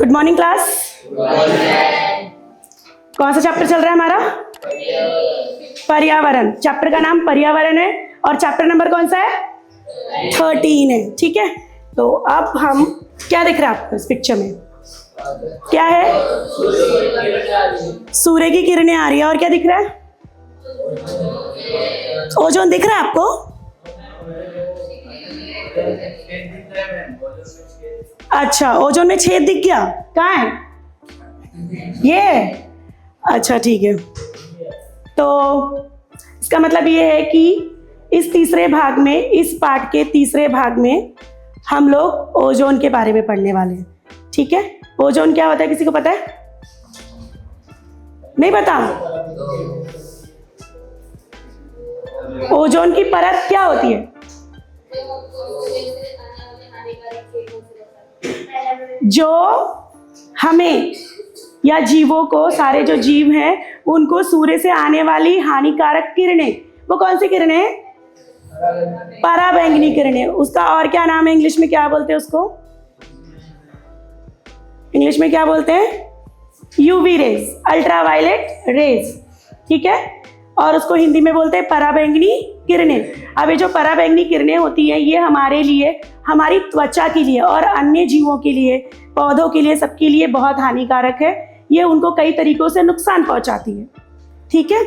Good morning class. कौन सा chapter चल रहा है हमारा? पर्यावरण। चैप्टर का नाम पर्यावरण है और चैप्टर नंबर कौन सा है? 13 है। ठीक है, तो अब हम क्या दिख रहा है आपको इस पिक्चर में? क्या है? सूर्य की किरणें आ रही है और क्या दिख रहा है? ओजोन दिख रहा है आपको? अच्छा, ओजोन में छेद दिख गया। कहाँ है ये? अच्छा ठीक है, तो इसका मतलब ये है कि इस तीसरे भाग में, इस पार्ट के तीसरे भाग में हम लोग ओजोन के बारे में पढ़ने वाले हैं। ठीक है, ओजोन क्या होता है किसी को पता है? नहीं पता? ओजोन की परत क्या होती है? जो हमें या जीवों को, सारे जो जीव हैं उनको सूर्य से आने वाली हानिकारक किरणें, वो कौन सी किरणें हैं? पराबैंगनी किरणें। उसका और क्या नाम है? इंग्लिश में क्या बोलते हैं उसको? इंग्लिश में क्या बोलते हैं? UV rays, ultraviolet rays. ठीक है, और उसको हिंदी में बोलते हैं पराबैंगनी किरणें। अब ये जो पराबैंगनी किरणें होती हैं ये हमारे लिए, हमारी त्वचा के लिए और अन्य जीवों के लिए, पौधों के लिए, सबके लिए बहुत हानिकारक है। ये उनको कई तरीकों से नुकसान पहुंचाती है। ठीक है,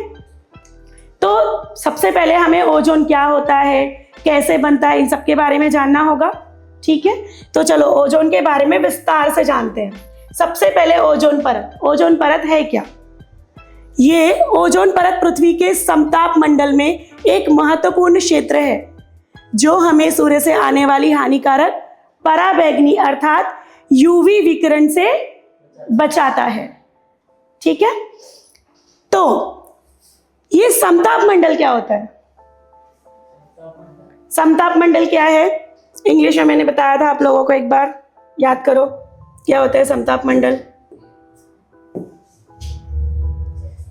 तो सबसे पहले हमें ओजोन क्या होता है, कैसे बनता है, इन सब के बारे में जानना होगा। ठीक है, तो चलो ओजोन के बारे में विस्तार से जानते हैं। सबसे पहले ओजोन परत। ओजोन परत है क्या? ये ओजोन परत पृथ्वी के समताप मंडल में एक महत्वपूर्ण क्षेत्र है जो हमें सूर्य से आने वाली हानिकारक पराबैंगनी अर्थात यूवी विकिरण से बचाता है। ठीक है, तो ये समताप मंडल क्या होता है? समताप मंडल क्या है? इंग्लिश में मैंने बताया था आप लोगों को, एक बार याद करो क्या होता है समताप मंडल।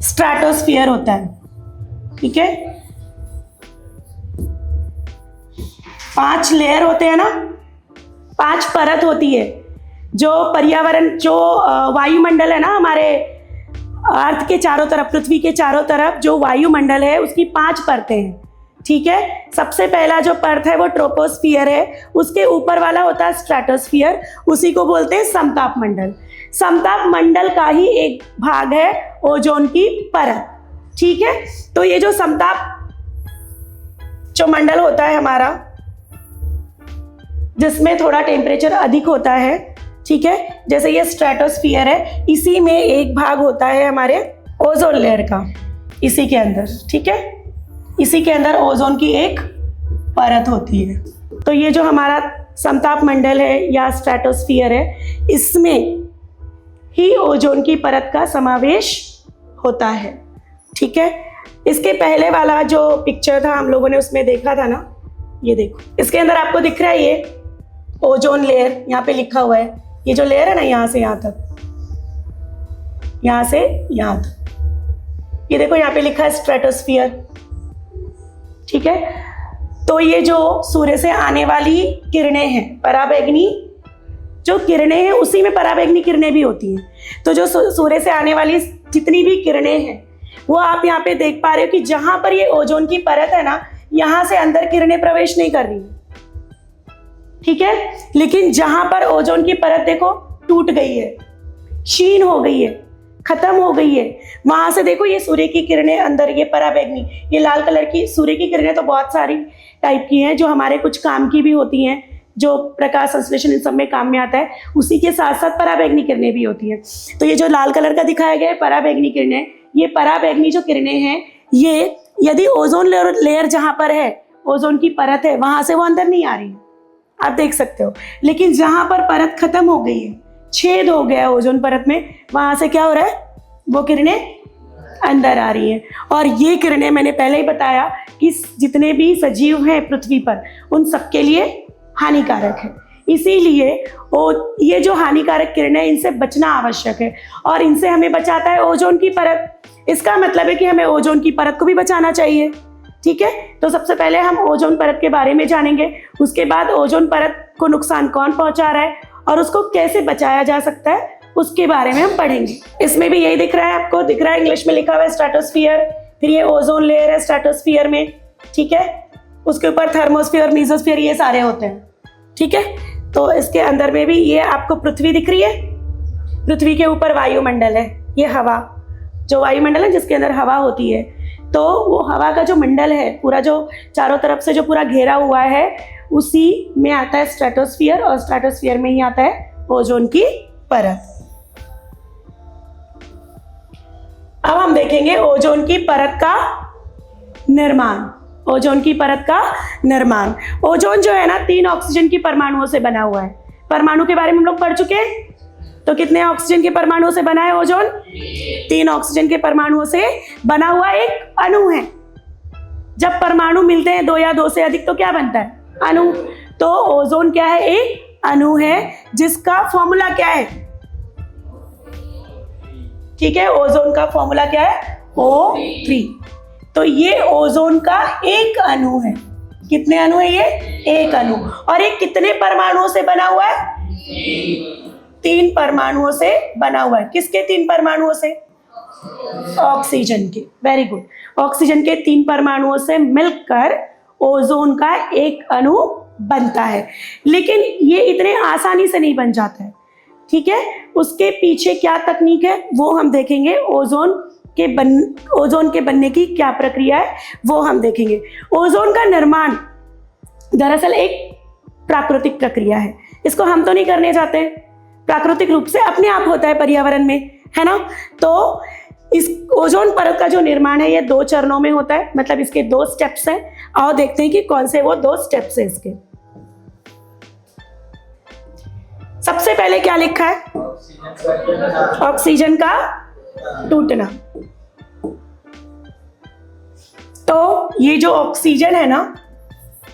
स्ट्रैटोस्फीयर होता है। ठीक है, 5 लेयर होते हैं ना, 5 परत होती है। जो पर्यावरण, जो वायुमंडल है ना हमारे अर्थ के चारों तरफ, पृथ्वी के चारों तरफ जो वायुमंडल है उसकी 5 परतें हैं। ठीक है, सबसे पहला जो परत है वो ट्रोपोस्फियर है, उसके ऊपर वाला होता है स्ट्रैटोस्फियर, उसी को बोलते हैं समताप मंडल। समताप मंडल का ही एक भाग है ओजोन की परत। ठीक है, तो ये जो समताप जो मंडल होता है हमारा, जिसमें थोड़ा टेम्परेचर अधिक होता है, ठीक है, जैसे ये स्ट्रैटोस्फियर है, इसी में एक भाग होता है हमारे ओजोन लेयर का, इसी के अंदर। ठीक है, इसी के अंदर ओजोन की एक परत होती है। तो ये जो हमारा समताप मंडल है या स्ट्रैटोस्फियर है, इसमें ही ओजोन की परत का समावेश होता है। ठीक है, इसके पहले वाला जो पिक्चर था हम लोगों ने उसमें देखा था ना, ये देखो, इसके अंदर आपको दिख रहा है ये ओजोन लेयर, यहाँ पे लिखा हुआ है। ये जो लेयर है ना, यहाँ से यहाँ तक, यहाँ से यहाँ तक, ये देखो यहाँ पे लिखा है स्ट्रैटोस्फियर। ठीक है, तो ये जो सूर्य से आने वाली किरणें हैं, पराबैंगनी जो किरणें हैं, उसी में पराबैंगनी किरणें भी होती हैं। तो जो सूर्य से आने वाली जितनी भी किरणें हैं वो आप यहाँ पे देख पा रहे हो कि जहां पर ये ओजोन की परत है ना, यहाँ से अंदर किरणें प्रवेश नहीं कर रही। ठीक है, लेकिन जहां पर ओजोन की परत देखो टूट गई है, क्षीण हो गई है, खत्म हो गई है, वहां से देखो ये सूर्य की किरणें अंदर, ये पराबैंगनी, ये लाल कलर की सूर्य की किरणें तो बहुत सारी टाइप की हैं, जो हमारे कुछ काम की भी होती हैं, जो प्रकाश संश्लेषण इन सब में काम में आता है, उसी के साथ साथ पराबैंगनी किरणें भी होती हैं। तो ये जो लाल कलर का दिखाया गया है पराबैंगनी किरणें, ये पराबैंगनी जो किरणें हैं, ये यदि ओजोन लेयर जहां पर है, ओजोन की परत है, वहां से वो अंदर नहीं आ रही है, आप देख सकते हो। लेकिन जहां पर परत खत्म हो गई है, छेद हो गया है ओजोन परत में, वहां से क्या हो रहा है, वो किरणें अंदर आ रही हैं। और ये किरणें मैंने पहले ही बताया कि जितने भी सजीव हैं पृथ्वी पर, उन सबके लिए हानिकारक है। इसीलिए ये जो हानिकारक किरणें, इनसे बचना आवश्यक है और इनसे हमें बचाता है ओजोन की परत। इसका मतलब है कि हमें ओजोन की परत को भी बचाना चाहिए। ठीक है, तो सबसे पहले हम ओजोन परत के बारे में जानेंगे, उसके बाद ओजोन परत को नुकसान कौन पहुंचा रहा है और उसको कैसे बचाया जा सकता है, उसके बारे में हम पढ़ेंगे। इसमें भी यही दिख रहा है आपको, दिख रहा है इंग्लिश में लिखा हुआ है स्ट्रेटोस्फीयर, फिर ये ओजोन लेयर है स्ट्रेटोस्फीयर में, ठीक है। उसके ऊपर थर्मोस्फीयर, मीजोस्फीयर, ये सारे होते हैं, ठीक है। तो इसके अंदर में भी ये आपको पृथ्वी दिख रही है, पृथ्वी के ऊपर वायुमंडल है, ये हवा, जो वायुमंडल है जिसके अंदर हवा होती है, तो वो हवा का जो मंडल है पूरा, जो चारों तरफ से जो पूरा घेरा हुआ है, उसी में आता है स्ट्रेटोस्फीयर, और स्ट्रेटोस्फीयर में ही आता है ओजोन की परत। अब हम देखेंगे ओजोन की परत का निर्माण। ओजोन की परत का निर्माण, ओजोन जो है ना 3 ऑक्सीजन की परमाणुओं से बना हुआ है। परमाणु के बारे में हम लोग पढ़ चुके हैं, तो कितने ऑक्सीजन के परमाणुओं से बना है ओजोन? 3 ऑक्सीजन के परमाणुओं से बना हुआ एक अणु है। जब परमाणु मिलते हैं 2 या 2 से अधिक तो क्या बनता है? अणु। तो ओजोन क्या है? एक अणु है जिसका फॉर्मूला क्या है? ठीक है, ओजोन का फॉर्मूला क्या है? O3। तो ये ओजोन का एक अणु है। कितने अणु है ये? एक अणु। और ये कितने परमाणुओं से बना हुआ है? 3 परमाणुओं से बना हुआ है। किसके 3 परमाणुओं से? ऑक्सीजन के। Very good. ऑक्सीजन के 3 परमाणुओं से मिलकर ओजोन का एक अणु बनता है। लेकिन ये इतने आसानी से नहीं बन जाता है, ठीक है। उसके पीछे क्या तकनीक है वो हम देखेंगे। ओजोन के बनने की क्या प्रक्रिया है वो हम देखेंगे। ओजोन का निर्माण दरअसल एक प्राकृतिक प्रक्रिया है, इसको हम तो नहीं करने जाते, प्राकृतिक रूप से अपने आप होता है पर्यावरण में, है ना। तो इस ओजोन परत का जो निर्माण है ये 2 चरणों में होता है, मतलब इसके 2 स्टेप्स हैं। आओ देखते हैं कि कौन से वो 2 स्टेप्स हैं इसके। सबसे पहले क्या लिखा है? ऑक्सीजन का टूटना। तो ये जो ऑक्सीजन है ना,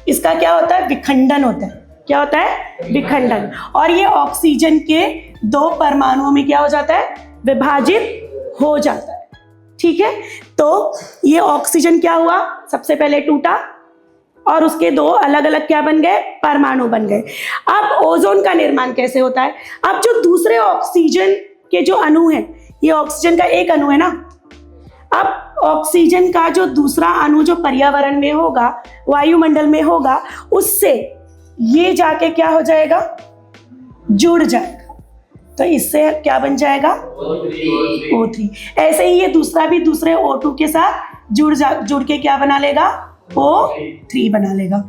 इसका क्या होता है? विखंडन होता है। क्या होता है? विखंडन। और ये ऑक्सीजन के 2 परमाणुओं में क्या हो जाता है? विभाजित हो जाता है, ठीक है। तो ये ऑक्सीजन क्या हुआ? सबसे पहले टूटा और उसके 2 अलग अलग क्या बन गए? परमाणु बन गए। अब ओजोन का निर्माण कैसे होता है? अब जो दूसरे ऑक्सीजन के जो अणु है, ये ऑक्सीजन का एक अणु है ना, अब ऑक्सीजन का जो दूसरा अणु जो पर्यावरण में होगा, वायुमंडल में होगा, उससे ये जाके क्या हो जाएगा? जुड़ जाएगा। तो इससे क्या बन जाएगा? O3। ऐसे ही ये दूसरा भी दूसरे O2 के साथ जुड़ के क्या बना लेगा? O3 बना लेगा,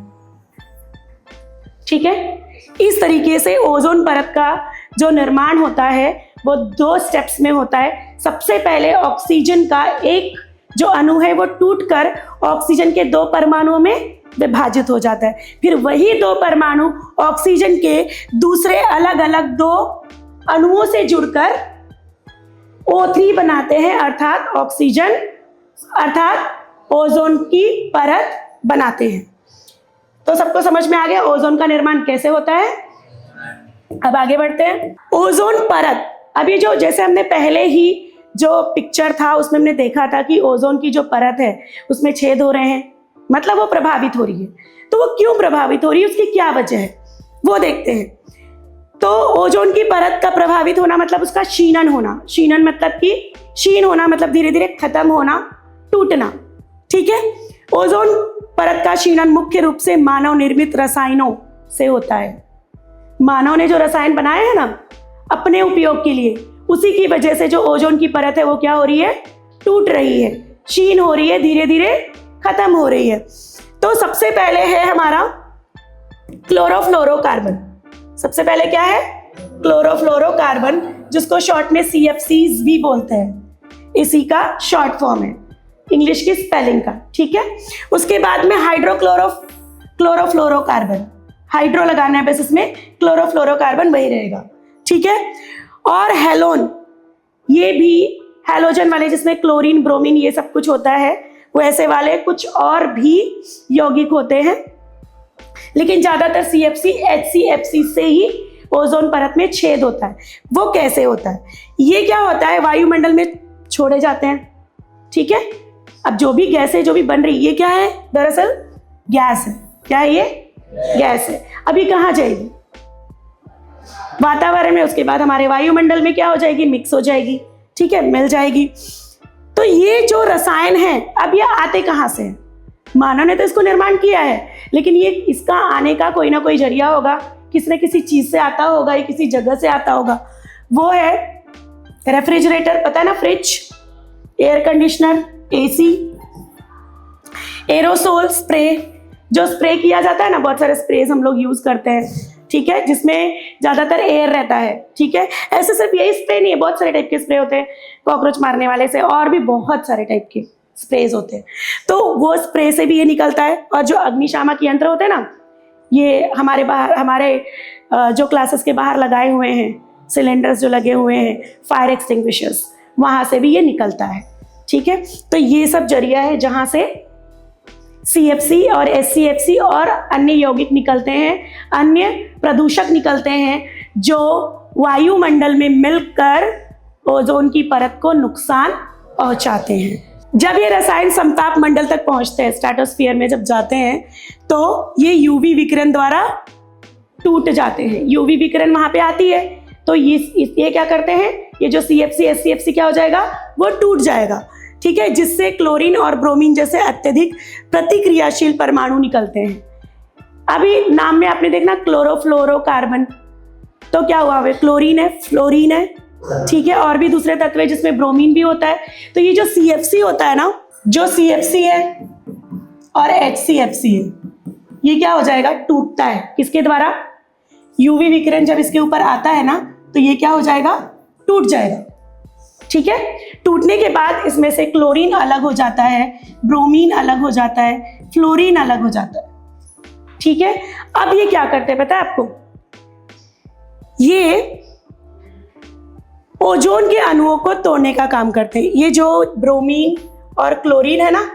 ठीक है। इस तरीके से ओजोन परत का जो निर्माण होता है वो 2 स्टेप्स में होता है। सबसे पहले ऑक्सीजन का एक जो अणु है वो टूटकर ऑक्सीजन के 2 परमाणुओं में विभाजित हो जाता है। फिर वही 2 परमाणु ऑक्सीजन के दूसरे अलग अलग 2 अणुओं से जुड़कर O3 बनाते हैं, अर्थात ओजोन की परत बनाते हैं। तो सबको समझ में आ गया ओजोन का निर्माण कैसे होता है। अब आगे बढ़ते हैं। ओजोन परत, अभी जो जैसे हमने पहले ही जो पिक्चर था उसमें हमने देखा था कि ओजोन की जो परत है उसमें छेद हो रहे हैं, मतलब वो प्रभावित हो रही है। तो वो क्यों प्रभावित हो रही है, उसकी क्या वजह है वो देखते हैं। तो ओजोन की परत का प्रभावित होना मतलब उसका क्षीणन होना। क्षीणन मतलब कि क्षीण होना मतलब धीरे धीरे खत्म होना, टूटना, ठीक है। ओजोन परत का क्षीणन मुख्य रूप से मानव निर्मित रसायनों से होता है। मानव ने जो रसायन बनाए हैं ना अपने उपयोग के लिए, उसी की वजह से जो ओजोन की परत है वो क्या हो रही है? टूट रही है, क्षीण हो रही है, धीरे धीरे खत्म हो रही है। तो सबसे पहले है हमारा क्लोरोफ्लोरोकार्बन। सबसे पहले क्या है? क्लोरोफ्लोरोकार्बन, जिसको शॉर्ट में CFCs भी बोलते हैं। इसी का शॉर्ट फॉर्म है इंग्लिश की स्पेलिंग का, ठीक है। उसके बाद में क्लोरोफ्लोरोकार्बन, हाइड्रो लगाना है बस, इसमें क्लोरोफ्लोरोकार्बन वही रहेगा, ठीक है। और हेलोन, ये भी हैलोजन वाले जिसमें क्लोरीन, ब्रोमीन ये सब कुछ होता है, वो ऐसे वाले कुछ और भी यौगिक होते हैं, लेकिन ज्यादातर CFC, HCFC से ही ओजोन परत में छेद होता है। वो कैसे होता है? ये क्या होता है? वायुमंडल में छोड़े जाते हैं, ठीक है। अब जो भी गैसें जो भी बन रही, ये क्या है? दरअसल गैस है। क्या है ये? गैस है। अभी कहाँ जाएगी? वातावरण में, उसके बाद हमारे वायुमंडल में क्या हो जाएगी, मिक्स हो जाएगी, ठीक है, मिल जाएगी। तो ये जो रसायन है, अब ये आते कहाँ से हैं? मानव ने तो इसको निर्माण किया है, लेकिन ये इसका आने का कोई ना कोई जरिया होगा, किसी न किसी चीज से आता होगा, या किसी जगह से आता होगा। वो है रेफ्रिजरेटर, पता है ना, fridge, air conditioner, AC, aerosol spray, जो स्प्रे किया जाता है ना, बहुत सारे स्प्रेज हम लोग यूज करते हैं, ठीक है, जिसमें ज्यादातर एयर रहता है, ठीक है। ऐसे सिर्फ यही स्प्रे नहीं है, बहुत सारे टाइप के स्प्रे होते हैं, कॉकरोच मारने वाले से और भी बहुत सारे टाइप के स्प्रेज होते हैं। तो वो स्प्रे से भी ये निकलता है। और जो अग्निशामक यंत्र होते हैं ना, ये हमारे बाहर, हमारे जो क्लासेस के बाहर लगाए हुए हैं, सिलेंडर्स जो लगे हुए हैं, फायर एक्सटिंग्विशर्स, वहां से भी ये निकलता है, ठीक है। तो ये सब जरिया है जहां से CFC और SCFC और अन्य यौगिक निकलते हैं, अन्य प्रदूषक निकलते हैं, जो वायुमंडल में मिलकर ओजोन की परत को नुकसान पहुंचाते हैं। जब ये रसायन समताप मंडल तक पहुंचते हैं, स्ट्रेटोस्फीयर में जब जाते हैं, तो ये UV विकिरण द्वारा टूट जाते हैं। UV विकिरण वहां पे आती है, तो ये क्या करते हैं, ये जो CFC SCFC क्या हो जाएगा, वो टूट जाएगा, ठीक है, जिससे क्लोरीन और ब्रोमीन जैसे अत्यधिक प्रतिक्रियाशील परमाणु निकलते हैं। अभी नाम में आपने देखना क्लोरोफ्लोरोकार्बन, तो क्या हुआ, वे क्लोरीन है, फ्लोरीन है, ठीक है, और भी दूसरे तत्व है जिसमें ब्रोमीन भी होता है। तो ये जो CFC होता है ना, जो CFC है और HCFC है, ये क्या हो जाएगा, टूटता है, किसके द्वारा, UV विकिरण जब इसके ऊपर आता है ना, तो ये क्या हो जाएगा, टूट जाएगा, ठीक है। टूटने के बाद इसमें से क्लोरीन अलग हो जाता है, ब्रोमीन अलग हो जाता है, फ्लोरीन अलग हो जाता है, ठीक है। अब ये क्या करते हैं पता है आपको, ये ओजोन के अणुओं को तोड़ने का काम करते हैं। ये जो ब्रोमीन और क्लोरीन है ना,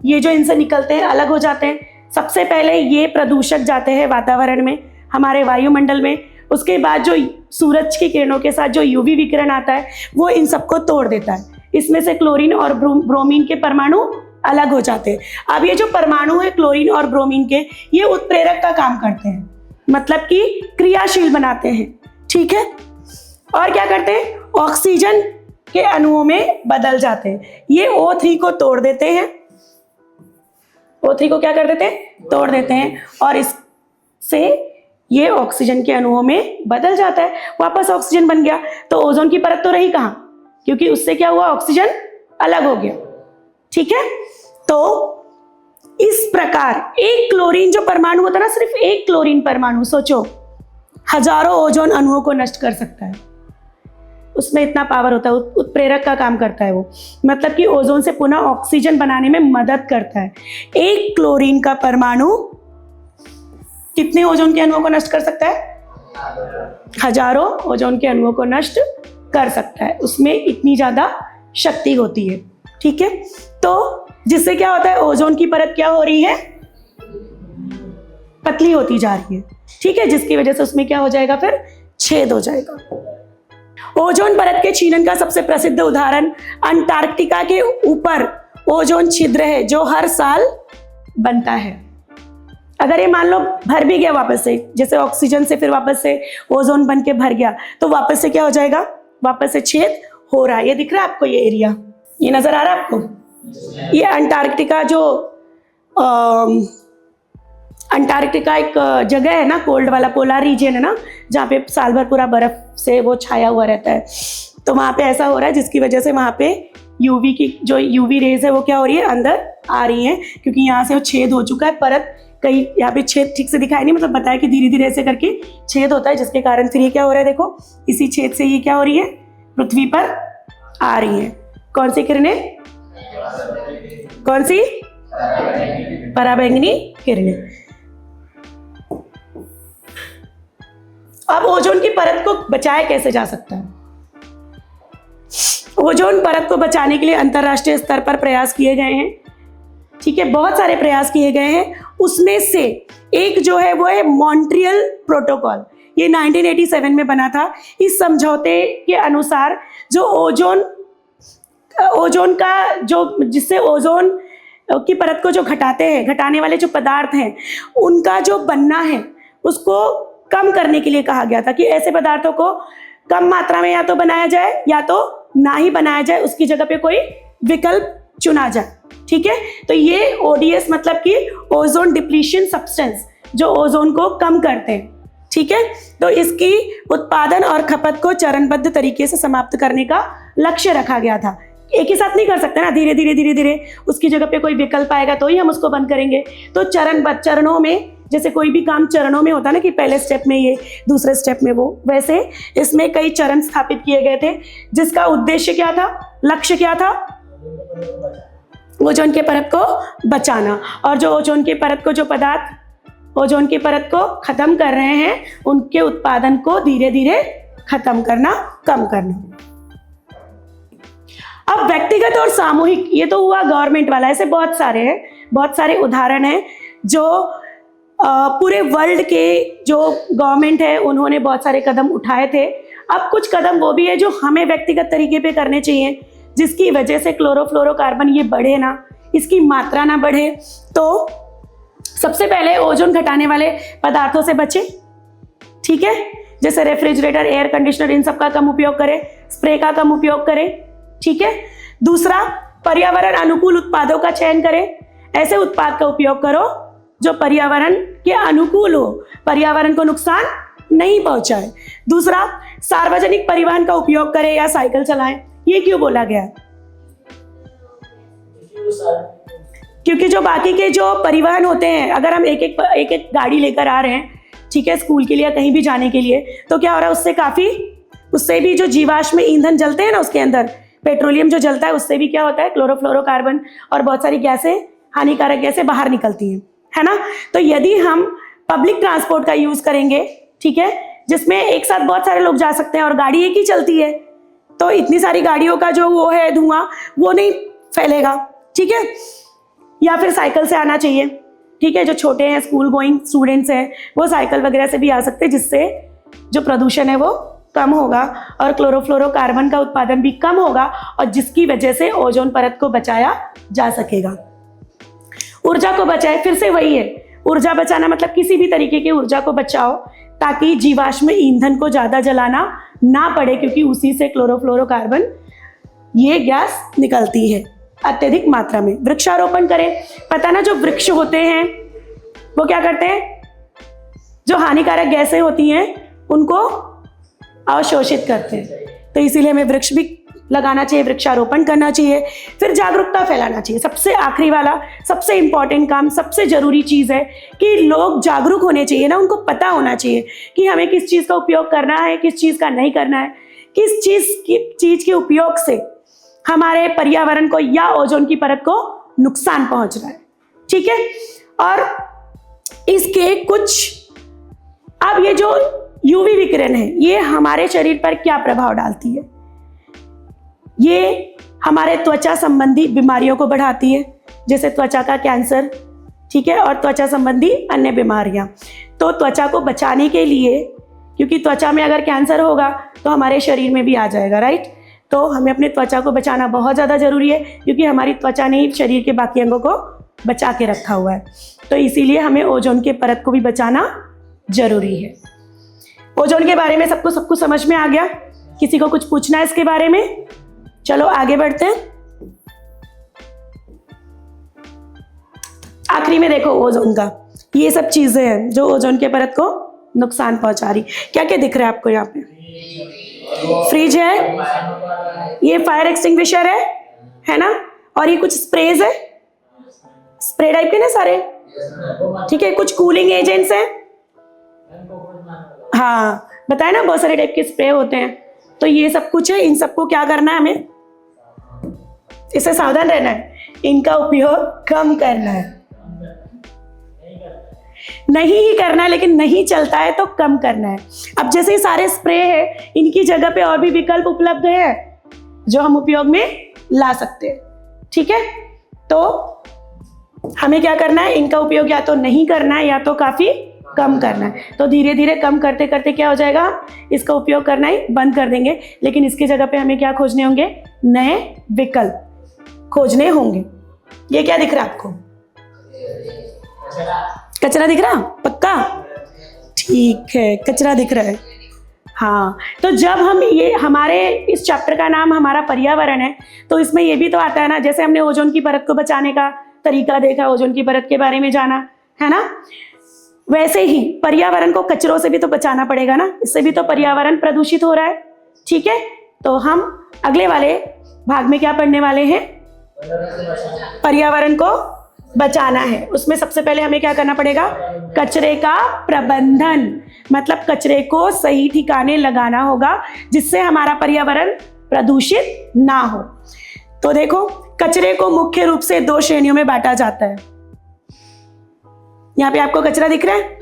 ये जो इनसे निकलते हैं, अलग हो जाते हैं। सबसे पहले ये प्रदूषक जाते हैं वातावरण में, हमारे वायुमंडल में, उसके बाद जो सूरज की किरणों के साथ जो UV विकिरण आता है, वो इन सबको तोड़ देता है। इसमें से क्लोरीन और ब्रोमीन के परमाणु अलग हो जाते हैं। अब ये जो परमाणु है क्लोरीन और ब्रोमीन के, ये उत्प्रेरक का काम करते हैं, मतलब कि क्रियाशील बनाते हैं, ठीक है। और क्या करते हैं, ऑक्सीजन के अणुओं में बदल जाते हैं। ये O3 को तोड़ देते हैं, O3 को क्या कर देते हैं, तोड़ देते हैं, और इससे ये ऑक्सीजन के अणुओं में बदल जाता है, वापस ऑक्सीजन बन गया। तो ओजोन की परत तो रही कहां, क्योंकि उससे क्या हुआ, ऑक्सीजन अलग हो गया, ठीक है। तो इस प्रकार एक क्लोरीन जो परमाणु होता है ना, सिर्फ एक क्लोरीन परमाणु, सोचो, हजारों ओजोन अणुओं को नष्ट कर सकता है, उसमें इतना पावर होता है, उत्प्रेरक का काम करता है वो, मतलब कि ओजोन से पुनः ऑक्सीजन बनाने में मदद करता है। एक क्लोरीन का परमाणु कितने ओजोन के अणुओं को नष्ट कर सकता है, हजारों ओजोन के अणुओं को नष्ट कर सकता है, उसमें इतनी ज्यादा शक्ति होती है, ठीक है। तो जिससे क्या होता है, ओजोन की परत क्या हो रही है, पतली होती जा रही है, ठीक है, जिसकी वजह से उसमें क्या हो जाएगा, फिर छेद हो जाएगा। ओजोन परत के छीनन का सबसे प्रसिद्ध उदाहरण अंटार्कटिका के ऊपर ओजोन छिद्र है, जो हर साल बनता है। अगर ये मान लो भर भी गया वापस से, जैसे ऑक्सीजन से फिर वापस से ओजोन बन के भर गया, तो वापस से क्या हो जाएगा, वापस से छेद हो रहा है। ये दिख रहा है आपको, ये एरिया, ये नजर आ रहा है आपको, ये अंटार्कटिका, जो अंटार्कटिका एक जगह है ना, कोल्ड वाला पोलर रीजन है ना, जहाँ पे साल भर पूरा बर्फ से वो छाया हुआ रहता है। तो वहाँ पे ऐसा हो रहा है, जिसकी वजह से वहाँ पे UV की जो UV रेज है वो क्या हो रही है, अंदर आ रही है, क्योंकि यहाँ से वो छेद हो चुका है, परत कहीं यहाँ पे छेद ठीक से दिखाई नहीं, मतलब बताया कि धीरे धीरे ऐसे करके छेद होता है, जिसके कारण फिर ये क्या हो रहा है, देखो इसी छेद से ये क्या हो रही है, पृथ्वी पर आ रही है। कौन सी किरणें, कौन सी, पराबैंगनी किरणें। अब ओजोन की परत को बचाया कैसे जा सकता है, ओजोन परत को बचाने के लिए अंतरराष्ट्रीय स्तर पर प्रयास किए गए हैं, ठीक है, बहुत सारे प्रयास किए गए हैं। उसमें से एक जो है वो है मॉन्ट्रियल प्रोटोकॉल, ये 1987 में बना था। इस समझौते के अनुसार जो ओजोन का जो, जिससे ओजोन की परत को जो घटाने वाले जो पदार्थ हैं, उनका जो बनना है उसको कम करने के लिए कहा गया था कि ऐसे पदार्थों को कम मात्रा में या तो बनाया जाए या तो ना ही बनाया जाए, उसकी जगह पे कोई विकल्प चुना जाए। ठीक है, तो ये ओडीएस मतलब कि ओजोन डिप्लीशन सब्सटेंस, जो ओजोन को कम करते हैं। ठीक है, तो इसकी उत्पादन और खपत को चरणबद्ध तरीके से समाप्त करने का लक्ष्य रखा गया था। एक ही साथ नहीं कर सकते ना, धीरे धीरे धीरे धीरे उसकी जगह पे कोई विकल्प आएगा तो ही हम उसको बंद करेंगे। तो चरणबद्ध, चरणों में, जैसे कोई भी काम चरणों में होता है ना कि पहले स्टेप में ये, दूसरे स्टेप में वो, वैसे इसमें कई चरण स्थापित किए गए थे, जिसका उद्देश्य क्या था, लक्ष्य क्या था, ओजोन के परत को बचाना। और जो ओजोन के परत को, जो पदार्थ ओजोन की परत को खत्म कर रहे हैं, उनके उत्पादन को धीरे धीरे खत्म करना, कम करना। अब व्यक्तिगत और सामूहिक, ये तो हुआ गवर्नमेंट वाला, ऐसे बहुत सारे हैं, बहुत सारे उदाहरण हैं जो पूरे वर्ल्ड के जो गवर्नमेंट है उन्होंने बहुत सारे कदम उठाए थे। अब कुछ कदम वो भी है जो हमें व्यक्तिगत तरीके पे करने चाहिए, जिसकी वजह से क्लोरोफ्लोरोकार्बन ये बढ़े ना, इसकी मात्रा ना बढ़े। तो सबसे पहले ओजोन घटाने वाले पदार्थों से बचें। ठीक है, जैसे रेफ्रिजरेटर, एयर कंडीशनर, इन सब का कम उपयोग करें, स्प्रे का कम उपयोग करें। ठीक है, दूसरा, पर्यावरण अनुकूल उत्पादों का चयन करें। ऐसे उत्पाद का उपयोग करो जो पर्यावरण के अनुकूल हो, पर्यावरण को नुकसान नहीं पहुंचाए। दूसरा, सार्वजनिक परिवहन का उपयोग करें या साइकिल चलाएं। ये क्यों बोला गया है? क्योंकि जो बाकी के जो परिवहन होते हैं, अगर हम एक एक गाड़ी लेकर आ रहे हैं, ठीक है, स्कूल के लिए या कहीं भी जाने के लिए, तो क्या हो रहा है, उससे भी जो जीवाश्म ईंधन जलते हैं ना, उसके अंदर पेट्रोलियम जो जलता है, उससे भी क्या होता है, क्लोरोफ्लोरोकार्बन और बहुत सारी गैसें, हानिकारक गैसें बाहर निकलती हैं, है ना। तो यदि हम पब्लिक ट्रांसपोर्ट का यूज करेंगे, ठीक है, जिसमें एक साथ बहुत सारे लोग जा सकते हैं और गाड़ी एक ही चलती है, तो इतनी सारी गाड़ियों का जो वो है धुआं, वो नहीं फैलेगा। ठीक है, या फिर साइकिल से आना चाहिए। ठीक है, जो छोटे हैं, स्कूल गोइंग स्टूडेंट्स हैं, वो साइकिल वगैरह से भी आ सकते हैं, जिससे जो प्रदूषण है वो कम होगा और क्लोरोफ्लोरोकार्बन का उत्पादन भी कम होगा, और जिसकी वजह से ओजोन परत को बचाया जा सकेगा। ऊर्जा को बचाए, फिर से वही है, ऊर्जा बचाना मतलब किसी भी तरीके की ऊर्जा को बचाओ ताकि जीवाश्म ईंधन को ज्यादा जलाना ना पड़े, क्योंकि उसी से क्लोरोफ्लोरोकार्बन ये गैस निकलती है अत्यधिक मात्रा में। वृक्षारोपण करें। पता ना, जो वृक्ष होते हैं वो क्या करते हैं, जो हानिकारक गैसें होती हैं उनको अवशोषित करते हैं, तो इसीलिए हमें वृक्ष भी लगाना चाहिए, वृक्षारोपण करना चाहिए। फिर जागरूकता फैलाना चाहिए। सबसे आखिरी वाला, सबसे इंपॉर्टेंट काम, सबसे जरूरी चीज है कि लोग जागरूक होने चाहिए ना, उनको पता होना चाहिए कि हमें किस चीज का उपयोग करना है, किस चीज का नहीं करना है, किस चीज के उपयोग से हमारे पर्यावरण को या ओजोन की परत को नुकसान पहुंच रहा है। ठीक है, और इसके कुछ, अब ये जो यूवी विकिरण है, ये हमारे शरीर पर क्या प्रभाव डालती है? ये हमारे त्वचा संबंधी बीमारियों को बढ़ाती है, जैसे त्वचा का कैंसर, ठीक है, और त्वचा संबंधी अन्य बीमारियां। तो त्वचा को बचाने के लिए, क्योंकि त्वचा में अगर कैंसर होगा तो हमारे शरीर में भी आ जाएगा, राइट। तो हमें अपने त्वचा को बचाना बहुत ज़्यादा ज़रूरी है, क्योंकि हमारी त्वचा ने ही शरीर के बाकी अंगों को बचा के रखा हुआ है। तो इसीलिए हमें ओजोन के परत को भी बचाना जरूरी है। ओजोन के बारे में सबको सब कुछ समझ में आ गया? किसी को कुछ पूछना है इसके बारे में? चलो आगे बढ़ते हैं। आखिरी में देखो ओजोन का, ये सब चीजें हैं जो ओजोन के परत को नुकसान पहुंचा रही। क्या क्या दिख रहा है आपको यहाँ पे? फ्रिज है, ये फायर एक्सटिंग्विशर है ना, और ये कुछ स्प्रेज है, स्प्रे टाइप के ना सारे, ठीक है, कुछ कूलिंग एजेंट्स हैं, हाँ बताए ना, बहुत सारे टाइप के स्प्रे होते हैं। तो ये सब कुछ है, इन सबको क्या करना है, हमें इससे सावधान रहना है, इनका उपयोग कम करना है, नहीं ही करना है, लेकिन नहीं चलता है तो कम करना है। अब जैसे ये सारे स्प्रे है, इनकी जगह पे और भी विकल्प उपलब्ध है जो हम उपयोग में ला सकते हैं। ठीक है, तो हमें क्या करना है, इनका उपयोग या तो नहीं करना है या तो काफी कम करना है। तो धीरे धीरे कम करते करते क्या हो जाएगा, इसका उपयोग करना ही बंद कर देंगे, लेकिन इसकी जगह पे हमें क्या खोजने होंगे, नए विकल्प खोजने होंगे। ये क्या दिख रहा है आपको? कचरा दिख रहा? पक्का? ठीक है, कचरा दिख रहा है। हाँ, तो जब हम ये हमारे इस चैप्टर का नाम हमारा पर्यावरण है, तो इसमें ये भी तो आता है ना, जैसे हमने ओजोन की परत को बचाने का तरीका देखा, ओजोन की परत के बारे में जाना है ना, वैसे ही पर्यावरण को कचरों से भी तो बचाना पड़ेगा ना, इससे भी तो पर्यावरण प्रदूषित हो रहा है। ठीक है, तो हम अगले वाले भाग में क्या पढ़ने वाले हैं, पर्यावरण को बचाना है। उसमें सबसे पहले हमें क्या करना पड़ेगा, कचरे का प्रबंधन, मतलब कचरे को सही ठिकाने लगाना होगा जिससे हमारा पर्यावरण प्रदूषित ना हो। तो देखो, कचरे को मुख्य रूप से 2 श्रेणियों में बांटा जाता है। यहाँ पे आपको कचरा दिख रहा है,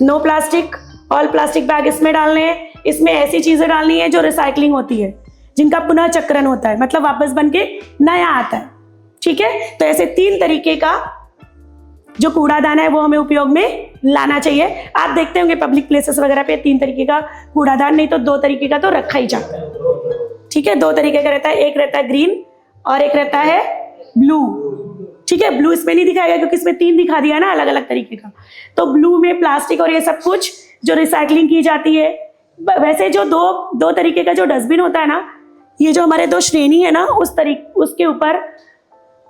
no plastic, all plastic bag इसमें डालने हैं। इसमें ऐसी चीजें डालनी है जो रिसाइकलिंग होती है, जिनका पुनः चक्रण होता है, मतलब वापस बन के नया आता है। ठीक है, तो ऐसे 3 तरीके का जो कूड़ादान है वो हमें उपयोग में लाना चाहिए। आप देखते होंगे पब्लिक प्लेसेस वगैरह पे 3 तरीके का कूड़ादान, नहीं तो 2 तरीके का तो रखा ही जाता है। ठीक है, 2 तरीके का रहता है, एक रहता है ग्रीन और एक रहता है ब्लू। ठीक है, ब्लू इसमें नहीं दिखाएगा क्योंकि इसमें 3 दिखा दिया ना अलग अलग तरीके का। तो ब्लू में प्लास्टिक और ये सब कुछ जो रिसाइकलिंग की जाती है। वैसे जो दो तरीके का जो डस्टबिन होता है ना, ये जो हमारे 2 श्रेणी है ना, उसके ऊपर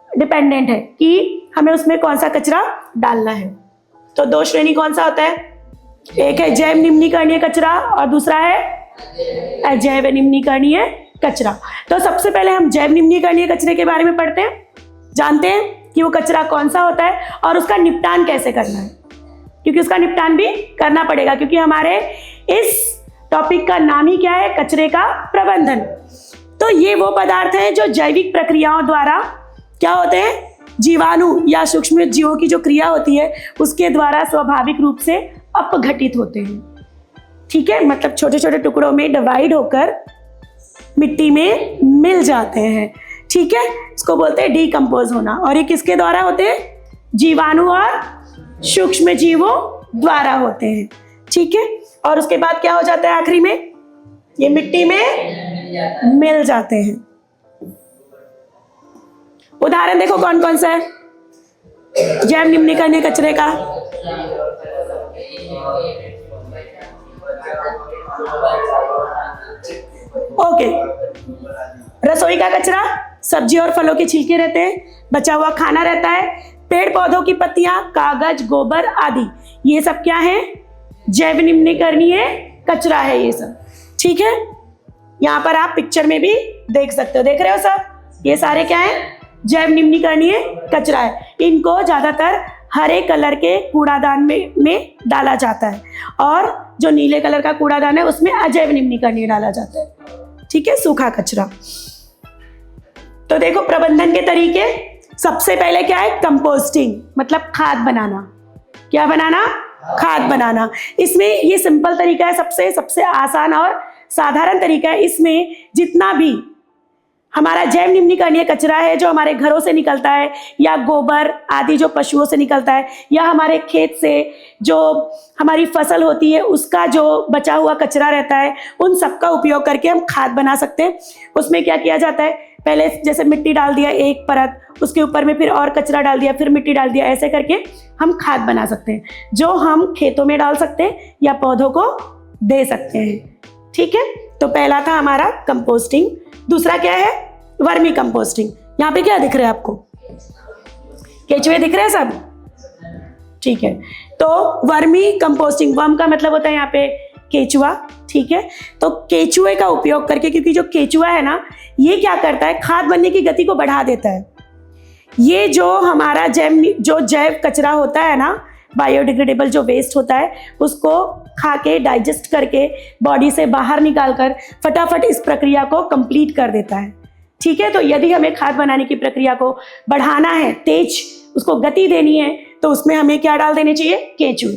डिपेंडेंट है कि हमें उसमें कौन सा कचरा डालना है। तो 2 श्रेणी कौन सा होता है, एक है जैव निम्नीकरणीय कचरा और दूसरा है अजैव निम्नीकरणीय कचरा। तो सबसे पहले हम जैव निम्नीकरणीय कचरे के बारे में पढ़ते हैं, जानते हैं कि वो कचरा कौन सा होता है और उसका निपटान कैसे करना है, क्योंकि उसका निपटान भी करना पड़ेगा, क्योंकि हमारे इस टॉपिक का नाम ही क्या है, कचरे का प्रबंधन। तो ये वो पदार्थ हैं जो जैविक प्रक्रियाओं द्वारा क्या होते हैं, जीवाणु या सूक्ष्म जीवों की जो क्रिया होती है उसके द्वारा स्वाभाविक रूप से अपघटित होते हैं। ठीक है, मतलब छोटे छोटे टुकड़ों में डिवाइड होकर मिट्टी में मिल जाते हैं। ठीक है, इसको बोलते हैं डीकंपोज होना। और ये किसके द्वारा होते हैं, जीवाणु और सूक्ष्म जीवों द्वारा होते हैं। ठीक है, और उसके बाद क्या हो जाता है, आखिरी में ये मिट्टी में मिल जाते हैं। उदाहरण देखो कौन कौन सा है जैव निम्नीकरणीय कचरे का। ओके, रसोई का कचरा, सब्जी और फलों के छिलके रहते हैं, बचा हुआ खाना रहता है, पेड़ पौधों की पत्तियां, कागज, गोबर आदि, ये सब क्या है, जैव निम्नीकरणीय कचरा है ये सब। ठीक है, यहाँ पर आप पिक्चर में भी देख सकते हो, देख रहे हो सब, ये सारे क्या है, जैव निम्नीकरणीय कचरा है। इनको ज्यादातर हरे कलर के कूड़ादान में डाला जाता है और जो नीले कलर का कूड़ादान है उसमें अजैव निम्नीकरणीय डाला जाता है। ठीक है, सूखा कचरा। तो देखो प्रबंधन के तरीके, सबसे पहले क्या है, कंपोस्टिंग, मतलब खाद बनाना। क्या बनाना, खाद बनाना। इसमें ये सिंपल तरीका है, सबसे आसान और साधारण तरीका है। इसमें जितना भी हमारा जैव निम्नीकरणीय कचरा है जो हमारे घरों से निकलता है, या गोबर आदि जो पशुओं से निकलता है, या हमारे खेत से जो हमारी फसल होती है उसका जो बचा हुआ कचरा रहता है, उन सब का उपयोग करके हम खाद बना सकते हैं। उसमें क्या किया जाता है, पहले जैसे मिट्टी डाल दिया एक परत, उसके ऊपर में फिर और कचरा डाल दिया, फिर मिट्टी डाल दिया, ऐसे करके हम खाद बना सकते हैं जो हम खेतों में डाल सकते हैं या पौधों को दे सकते हैं। ठीक है, तो पहला था हमारा कंपोस्टिंग। दूसरा क्या है, वर्मी कंपोस्टिंग। यहाँ पे क्या दिख रहा है आपको, केचुए दिख रहे हैं सब। ठीक है, तो वर्मी कंपोस्टिंग, वर्म का मतलब होता है यहाँ पे केचुआ। ठीक है, तो केचुए का उपयोग करके, क्योंकि जो केचुआ है ना ये क्या करता है, खाद बनने की गति को बढ़ा देता है। ये जो हमारा जैव कचरा होता है ना, बायोडिग्रेडेबल जो वेस्ट होता है, उसको खा के डाइजेस्ट करके बॉडी से बाहर निकालकर फटाफट इस प्रक्रिया को कंप्लीट कर देता है। ठीक है, तो यदि हमें खाद बनाने की प्रक्रिया को बढ़ाना है, तेज उसको गति देनी है, तो उसमें हमें क्या डाल देने चाहिए, केचुए।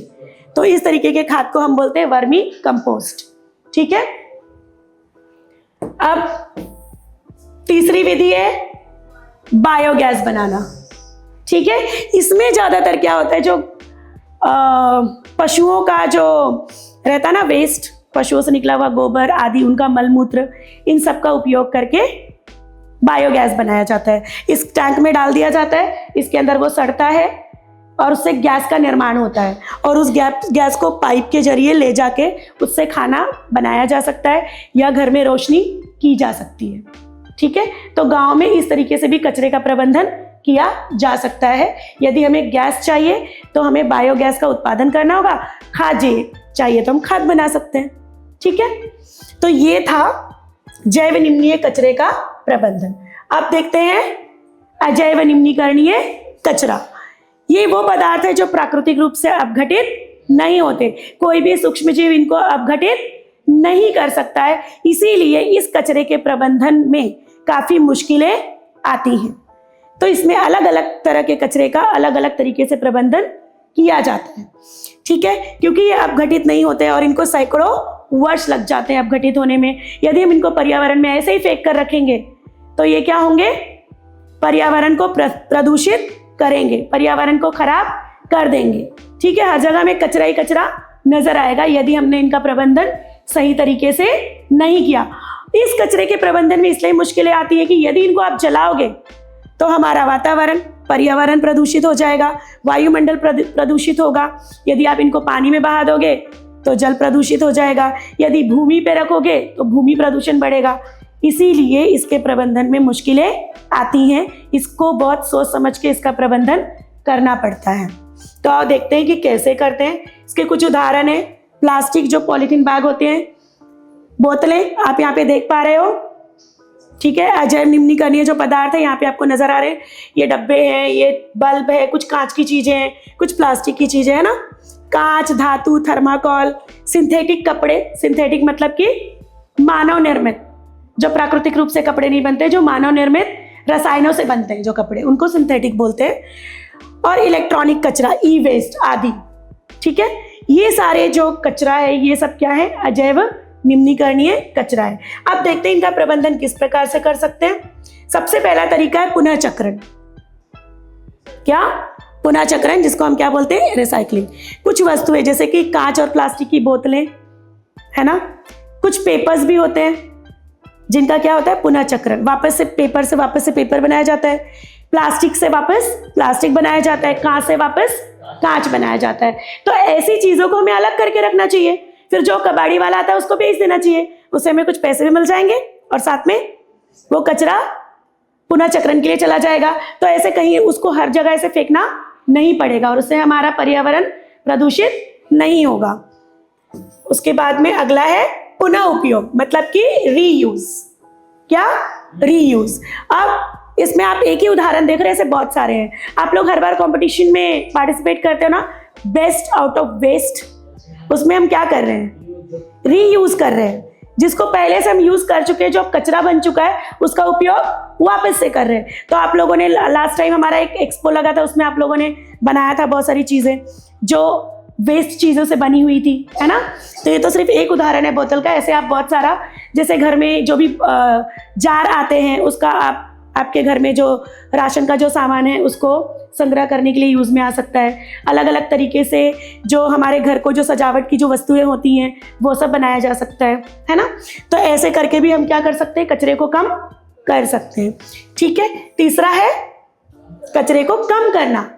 तो इस तरीके के खाद को हम बोलते हैं वर्मी कंपोस्ट। ठीक है, अब तीसरी विधि है बायोगैस बनाना। ठीक है, इसमें ज्यादातर क्या होता है, जो पशुओं का जो रहता है ना वेस्ट, पशुओं से निकला हुआ गोबर आदि, उनका मलमूत्र, इन सब का उपयोग करके बायोगैस बनाया जाता है। इस टैंक में डाल दिया जाता है, इसके अंदर वो सड़ता है, और उससे गैस का निर्माण होता है और उस गैस को पाइप के जरिए ले जाके उससे खाना बनाया जा सकता है या घर में रोशनी की जा सकती है। ठीक है, तो गांव में इस तरीके से भी कचरे का प्रबंधन किया जा सकता है। यदि हमें गैस चाहिए तो हमें बायोगैस का उत्पादन करना होगा, खाद चाहिए तो हम खाद बना सकते हैं। ठीक है, तो ये था जैव निम्नीय कचरे का प्रबंधन। अब देखते हैं अजैव निम्नीकरणीय कचरा। ये वो पदार्थ है जो प्राकृतिक रूप से अपघटित नहीं होते, कोई भी सूक्ष्मजीव इनको अपघटित नहीं कर सकता है, इसीलिए इस कचरे के प्रबंधन में काफी मुश्किलें आती हैं। तो इसमें अलग अलग तरह के कचरे का अलग अलग तरीके से प्रबंधन किया जाता है। ठीक है, क्योंकि ये अपघटित नहीं होते और इनको सैकड़ों वर्ष लग जाते हैं अपघटित होने में। यदि हम इनको पर्यावरण में ऐसे ही फेंक कर रखेंगे तो ये क्या होंगे, पर्यावरण को प्रदूषित करेंगे, पर्यावरण को खराब कर देंगे। ठीक है, हर जगह में कचरा ही कचरा नजर आएगा यदि हमने इनका प्रबंधन सही तरीके से नहीं किया। इस कचरे के प्रबंधन में इसलिए मुश्किलें आती है कि यदि इनको आप जलाओगे तो हमारा वातावरण, पर्यावरण प्रदूषित हो जाएगा, वायुमंडल प्रदूषित होगा। यदि आप इनको पानी में बहा दोगे तो जल प्रदूषित हो जाएगा, यदि भूमि पे रखोगे तो भूमि प्रदूषण बढ़ेगा। इसीलिए इसके प्रबंधन में मुश्किलें आती हैं, इसको बहुत सोच समझ के इसका प्रबंधन करना पड़ता है। तो आओ देखते हैं कि कैसे करते हैं। इसके कुछ उदाहरण है। प्लास्टिक जो पॉलीथीन बैग होते हैं, बोतलें आप यहाँ पे देख पा रहे हो। ठीक है, अजैव निम्नीकरणीय जो पदार्थ है यहाँ पे आपको नजर आ रहे हैं, ये डब्बे हैं, ये बल्ब है, कुछ कांच की चीजें हैं, कुछ प्लास्टिक की चीजें है ना, कांच, धातु, थर्माकोल, सिंथेटिक कपड़े, सिंथेटिक मतलब कि मानव निर्मित, जो प्राकृतिक रूप से कपड़े नहीं बनते, जो मानव निर्मित रसायनों से बनते हैं जो कपड़े, उनको सिंथेटिक बोलते हैं, और इलेक्ट्रॉनिक कचरा, ई वेस्ट आदि। ठीक है, ये सारे जो कचरा है ये सब क्या है, अजैव निम्नीकरणीय कचरा है। अब देखते हैं इनका प्रबंधन किस प्रकार से कर सकते हैं। सबसे पहला तरीका है पुनः चक्रण। क्या? पुनः चक्रण, जिसको हम क्या बोलते हैं, रिसाइकलिंग। कुछ वस्तुएं जैसे कि कांच और प्लास्टिक की बोतलें है ना, कुछ पेपर्स भी होते हैं जिनका क्या होता है, पुनः चक्रण। वापस से पेपर बनाया जाता है, प्लास्टिक से वापस प्लास्टिक बनाया जाता है, कांच से वापस कांच बनाया जाता है। तो ऐसी चीजों को हमें अलग करके रखना चाहिए, फिर जो कबाड़ी वाला आता है उसको बेच देना चाहिए, उससे हमें कुछ पैसे भी मिल जाएंगे और साथ में वो कचरा पुनः चक्रण के लिए चला जाएगा। तो ऐसे कहीं उसको हर जगह ऐसे फेंकना नहीं पड़ेगा और उससे हमारा पर्यावरण प्रदूषित नहीं होगा। उसके बाद में अगला है पुनः उपयोग, मतलब कि रीयूज। क्या? रीयूज। अब इसमें आप एक ही उदाहरण देख रहे हैं, ऐसे बहुत सारे हैं। आप लोग हर बार कंपटीशन में पार्टिसिपेट करते हो ना, बेस्ट आउट ऑफ वेस्ट, उसमें हम क्या कर रहे हैं, रीयूज कर रहे हैं। जिसको पहले से हम यूज कर चुके हैं, जो कचरा बन चुका है, उसका उपयोग वापस से कर रहे हैं। तो आप लोगों ने लास्ट टाइम हमारा एक एक्सपो लगा था, उसमें आप लोगों ने बनाया था बहुत सारी चीजें जो वेस्ट चीजों से बनी हुई थी, है ना। तो ये तो सिर्फ एक उदाहरण है बोतल का। ऐसे आप बहुत सारा, जैसे घर में जो भी जार आते हैं, उसका आपके घर में जो राशन का जो सामान है उसको संग्रह करने के लिए यूज में आ सकता है। अलग अलग तरीके से जो हमारे घर को जो सजावट की जो वस्तुएं होती हैं वो सब बनाया जा सकता है ना। तो ऐसे करके भी हम क्या कर सकते हैं, कचरे को कम कर सकते हैं। ठीक है, तीसरा है कचरे को कम करना,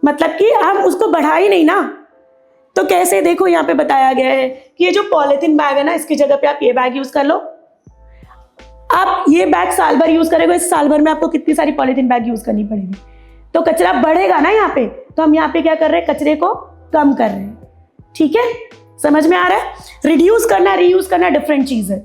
मतलब कि हम उसको बढ़ा ही नहीं ना। तो कैसे, देखो यहाँ पे बताया गया है कि ये जो पॉलीथीन बैग है ना, इसकी जगह पे आप ये बैग यूज कर लो। आप ये बैग साल भर यूज करेंगे, इस साल भर में आपको कितनी सारी पॉलीथीन बैग यूज करनी पड़ेगी, तो कचरा बढ़ेगा ना यहाँ पे। तो हम यहाँ पे क्या कर रहे हैं, कचरे को कम कर रहे हैं। ठीक है, समझ में आ रहा है। रिड्यूस करना, रीयूज करना डिफरेंट चीज है।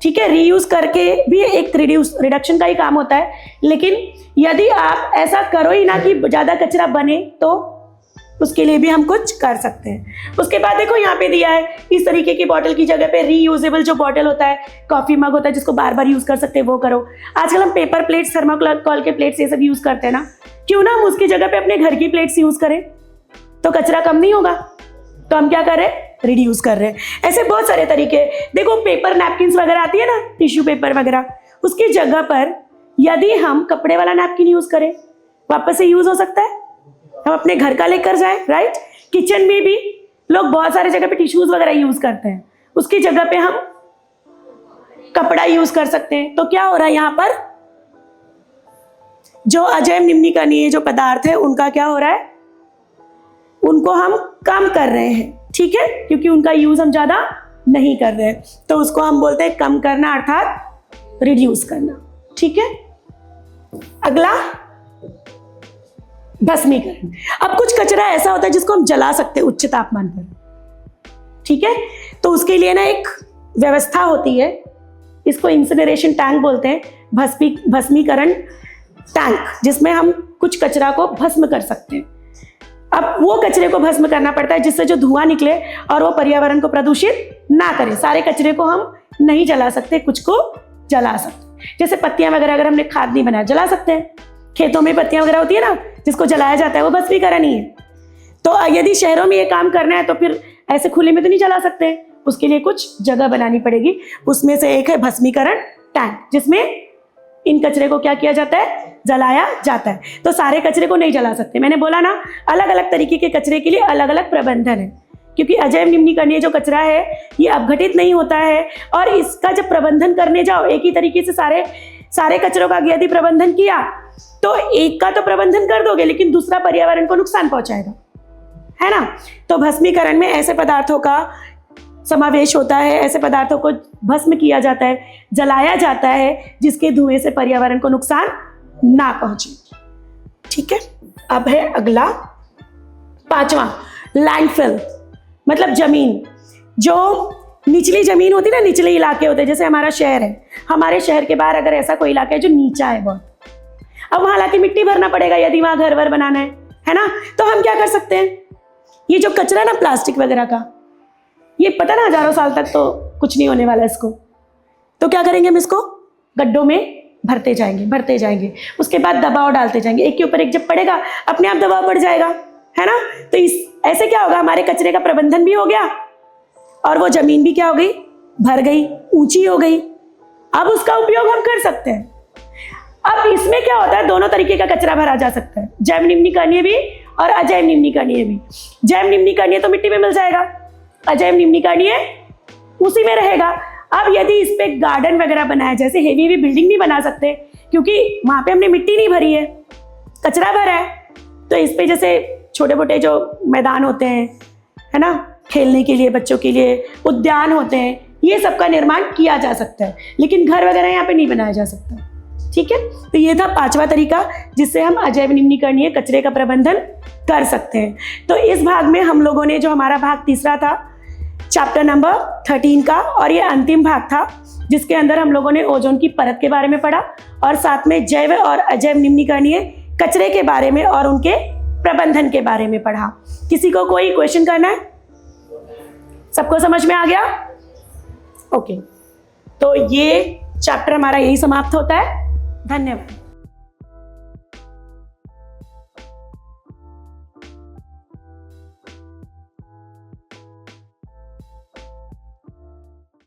ठीक है, रीयूज करके भी एक रिडक्शन का ही काम होता है, लेकिन यदि आप ऐसा करो ही ना कि ज्यादा कचरा बने, तो उसके लिए भी हम कुछ कर सकते हैं। उसके बाद देखो यहाँ पे दिया है, इस तरीके की बॉटल की जगह पे रीयूजेबल जो बॉटल होता है, कॉफी मग होता है जिसको बार बार यूज कर सकते हैं, वो करो। आजकल हम पेपर प्लेट्स, थर्माकोल के प्लेट्स ये सब यूज करते हैं ना, क्यों ना हम उसकी जगह पे अपने घर की प्लेट्स यूज करें, तो कचरा कम नहीं होगा। तो हम क्या कर रहे हैं, रिड्यूस कर रहे हैं। ऐसे बहुत सारे तरीके। देखो पेपर नैपकिन वगैरह आती है ना, टिश्यू पेपर वगैरह, उसकी जगह पर यदि हम कपड़े वाला नैपकिन यूज करें, वापस से यूज हो सकता है, हम अपने घर का लेकर जाए, राइट। किचन में भी लोग बहुत सारे जगह पे टिश्यूज वगैरह यूज करते हैं, उसकी जगह पे हम कपड़ा यूज कर सकते हैं। तो क्या हो रहा है, यहाँ पर जो अजैव निम्नीकरणीय जो पदार्थ है उनका क्या हो रहा है, उनको हम कम कर रहे हैं, ठीक है, क्योंकि उनका यूज हम ज्यादा नहीं कर रहे हैं, तो उसको हम बोलते हैं कम करना अर्थात रिड्यूस करना, ठीक है। अगला भस्मीकरण। अब कुछ कचरा ऐसा होता है जिसको हम जला सकते हैं उच्च तापमान पर, ठीक है, तो उसके लिए ना एक व्यवस्था होती है, इसको इंसिनरेशन टैंक बोलते हैं, भस्मीकरण टैंक, जिसमें हम कुछ कचरा को भस्म कर सकते हैं। अब वो कचरे को भस्म करना पड़ता है जिससे जो धुआं निकले और वो पर्यावरण को प्रदूषित ना करे। सारे कचरे को हम नहीं जला सकते, कुछ को जला सकते, जैसे पत्तियां वगैरह अगर हमने खाद नहीं बनाया जला सकते हैं, खेतों में पत्तियां वगैरह होती है ना जिसको जलाया जाता है, वो भस्मीकरण ही है। तो यदि शहरों में ये काम करना है तो फिर ऐसे खुले में तो नहीं जला सकते, उसके लिए कुछ जगह बनानी पड़ेगी। उसमें से एक है भस्मीकरण टैंक, जिसमें इन कचरे को क्या किया जाता है, जलाया जाता है। तो सारे कचरे को नहीं जला सकते, मैंने बोला ना अलग अलग तरीके के कचरे के लिए अलग अलग प्रबंधन है, क्योंकि अजैव निम्नीकरणीय जो कचरा है ये अपघटित नहीं होता है, और इसका जब प्रबंधन करने जाओ एक ही तरीके से सारे कचरों का यदि प्रबंधन किया तो एक का तो प्रबंधन कर दोगे लेकिन दूसरा पर्यावरण को नुकसान पहुंचाएगा, है ना। तो भस्मीकरण में ऐसे पदार्थों का समावेश होता है, ऐसे पदार्थों को भस्म किया जाता है, जलाया जाता है जिसके धुएं से पर्यावरण को नुकसान ना पहुंचे, ठीक है। अब है अगला पांचवा, लैंडफिल, मतलब जमीन, जो निचली जमीन होती है ना, निचले इलाके होते हैं, जैसे हमारा शहर है, हमारे शहर के बाहर अगर ऐसा कोई इलाका है जो नीचा है बहुत, अब वहां लाके मिट्टी भरना पड़ेगा यदि वहां घर वर बनाना है ना, तो हम क्या कर सकते हैं, ये जो कचरा ना प्लास्टिक वगैरह का, ये पता ना हजारों साल तक तो कुछ नहीं होने वाला इसको, तो क्या करेंगे हम इसको गड्ढों में भरते जाएंगे, उसके बाद दबाव डालते जाएंगे, एक के ऊपर एक जब पड़ेगा अपने आप दबाव बढ़ जाएगा, है ना। तो ऐसे क्या होगा, हमारे कचरे का प्रबंधन भी हो गया और वो जमीन भी क्या हो गई, भर गई, ऊंची हो गई, अब उसका उपयोग हम कर सकते हैं। अब इसमें क्या होता है, दोनों तरीके का कचरा भरा जा सकता है, जैव निम्नीकरणीय भी और अजैव निम्नीकरणीय भी। जैव निम्नीकरणीय तो मिट्टी में मिल जाएगा, अजैव निम्नीकरणीय उसी में रहेगा। अब यदि इस पे गार्डन वगैरह बनाया, जैसे हेवी बिल्डिंग नहीं बना सकते क्योंकि वहां पे हमने मिट्टी नहीं भरी है, कचरा भरा है, तो इस पे जैसे छोटे मोटे जो मैदान होते हैं, है ना, खेलने के लिए बच्चों के लिए उद्यान होते हैं, ये सब का निर्माण किया जा सकता है, लेकिन घर वगैरह यहाँ पे नहीं बनाया जा सकता, ठीक है। तो ये था पांचवा तरीका जिससे हम अजैव निम्नीकरणीय कचरे का प्रबंधन कर सकते हैं। तो इस भाग में हम लोगों ने, जो हमारा भाग तीसरा था चैप्टर नंबर 13 का, और ये अंतिम भाग था जिसके अंदर हम लोगों ने ओजोन की परत के बारे में पढ़ा और साथ में जैव और अजैव निम्नीकरणीय कचरे के बारे में और उनके प्रबंधन के बारे में पढ़ा। किसी को कोई क्वेश्चन करना है? सबको समझ में आ गया? ओके, तो ये चैप्टर हमारा यही समाप्त होता है। धन्यवाद।